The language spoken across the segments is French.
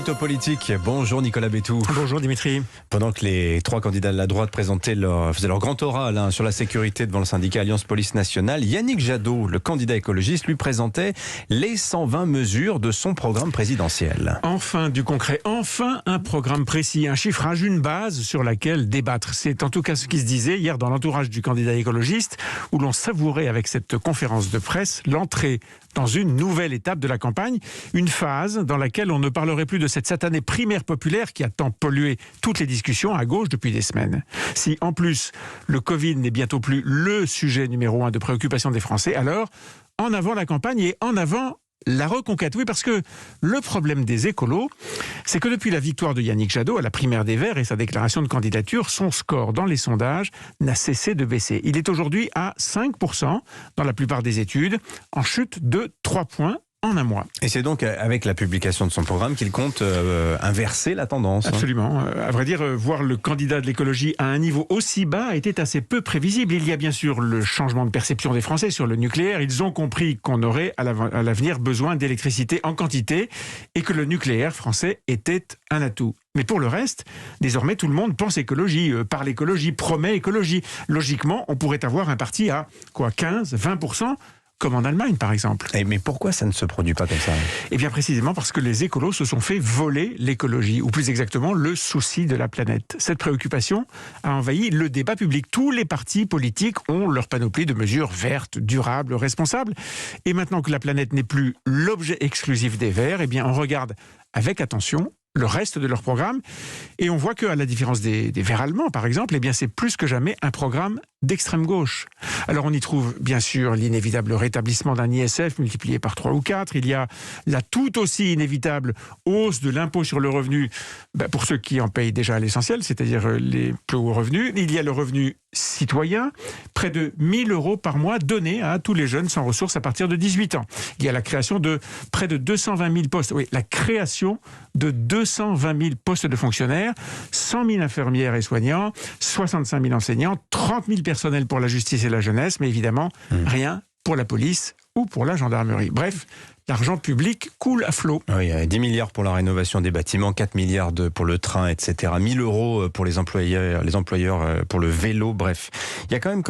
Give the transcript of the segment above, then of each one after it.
L'édito politique. Bonjour Nicolas Bétou. Bonjour Dimitri. Pendant que les trois candidats de la droite faisaient leur grand oral sur la sécurité devant le syndicat Alliance Police Nationale, Yannick Jadot, le candidat écologiste, lui présentait les 120 mesures de son programme présidentiel. Enfin du concret, enfin un programme précis, un chiffrage, une base sur laquelle débattre. C'est en tout cas ce qui se disait hier dans l'entourage du candidat écologiste, où l'on savourait avec cette conférence de presse l'entrée dans une nouvelle étape de la campagne, une phase dans laquelle on ne parlerait plus de cette satanée primaire populaire qui a tant pollué toutes les discussions à gauche depuis des semaines. Si en plus le Covid n'est bientôt plus le sujet numéro 1 de préoccupation des Français, alors en avant la campagne et en avant la reconquête. Oui, parce que le problème des écolos, c'est que depuis la victoire de Yannick Jadot à la primaire des Verts et sa déclaration de candidature, son score dans les sondages n'a cessé de baisser. Il est aujourd'hui à 5% dans la plupart des études, en chute de 3 points en un mois. Et c'est donc avec la publication de son programme qu'il compte inverser la tendance. Absolument. À vrai dire, voir le candidat de l'écologie à un niveau aussi bas était assez peu prévisible. Il y a bien sûr le changement de perception des Français sur le nucléaire. Ils ont compris qu'on aurait à l'avenir besoin d'électricité en quantité et que le nucléaire français était un atout. Mais pour le reste, désormais, tout le monde pense écologie, parle écologie, promet écologie. Logiquement, on pourrait avoir un parti à 15, 20%, comme en Allemagne, par exemple. Mais pourquoi ça ne se produit pas comme ça ? Eh bien, précisément parce que les écolos se sont fait voler l'écologie, ou plus exactement, le souci de la planète. Cette préoccupation a envahi le débat public. Tous les partis politiques ont leur panoplie de mesures vertes, durables, responsables. Et maintenant que la planète n'est plus l'objet exclusif des Verts, eh bien, on regarde avec attention le reste de leur programme, et on voit qu'à la différence des Verts allemands, par exemple, eh bien, c'est plus que jamais un programme d'extrême gauche. Alors on y trouve bien sûr l'inévitable rétablissement d'un ISF multiplié par 3 ou 4, il y a la tout aussi inévitable hausse de l'impôt sur le revenu pour ceux qui en payent déjà l'essentiel, c'est-à-dire les plus hauts revenus. Il y a le revenu citoyen, près de 1 000 € par mois donnés à tous les jeunes sans ressources à partir de 18 ans. Il y a la création de près de 220 000 postes, oui, la création de 220 000 postes de fonctionnaires, 100 000 infirmières et soignants, 65 000 enseignants, 30 000 personnels pour la justice et la jeunesse, mais évidemment, rien pour la police ou pour la gendarmerie. Bref, l'argent public coule à flot. Oui, 10 milliards pour la rénovation des bâtiments, 4 milliards pour le train, etc. 1 000 € pour les employeurs pour le vélo, bref. Il y a quand même,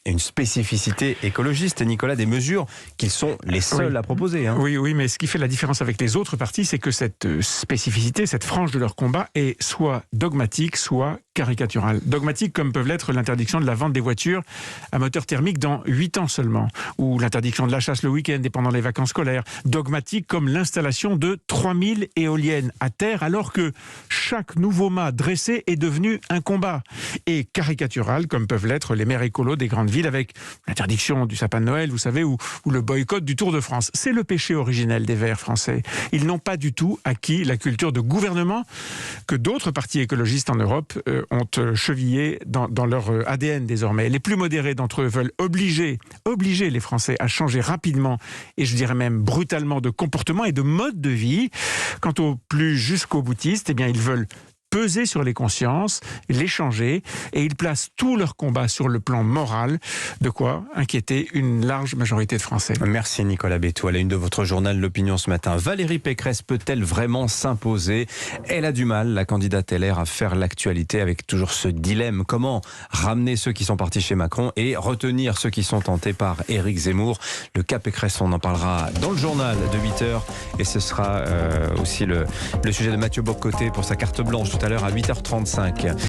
une spécificité écologiste, Nicolas, des mesures qu'ils sont les seuls à proposer. Oui, mais ce qui fait la différence avec les autres partis, c'est que cette spécificité, cette frange de leur combat est soit dogmatique, soit caricaturale. Dogmatique comme peuvent l'être l'interdiction de la vente des voitures à moteur thermique dans 8 ans seulement, ou l'interdiction de la chasse le week-end et pendant les vacances scolaires. Dogmatique comme l'installation de 3000 éoliennes à terre, alors que chaque nouveau mât dressé est devenu un combat. Et caricatural comme peuvent l'être les maires écolos des grandes villes avec l'interdiction du sapin de Noël, vous savez, ou le boycott du Tour de France. C'est le péché originel des Verts français. Ils n'ont pas du tout acquis la culture de gouvernement que d'autres partis écologistes en Europe ont chevillé dans leur ADN désormais. Les plus modérés d'entre eux veulent obliger les Français à changer rapidement, et je dirais même brutalement, de comportement et de mode de vie. Quant aux plus jusqu'au boutistes, eh bien, ils veulent peser sur les consciences, les changer, et ils placent tout leur combat sur le plan moral, de quoi inquiéter une large majorité de Français. Merci Nicolas Bétou. À la une de votre journal L'Opinion ce matin, Valérie Pécresse peut-elle vraiment s'imposer ? Elle a du mal, la candidate LR, à faire l'actualité avec toujours ce dilemme. Comment ramener ceux qui sont partis chez Macron et retenir ceux qui sont tentés par Éric Zemmour ? Le cas Pécresse, on en parlera dans le journal de 8h, et ce sera aussi le sujet de Mathieu Bock-Côté pour sa carte blanche tout à l'heure à 8h35.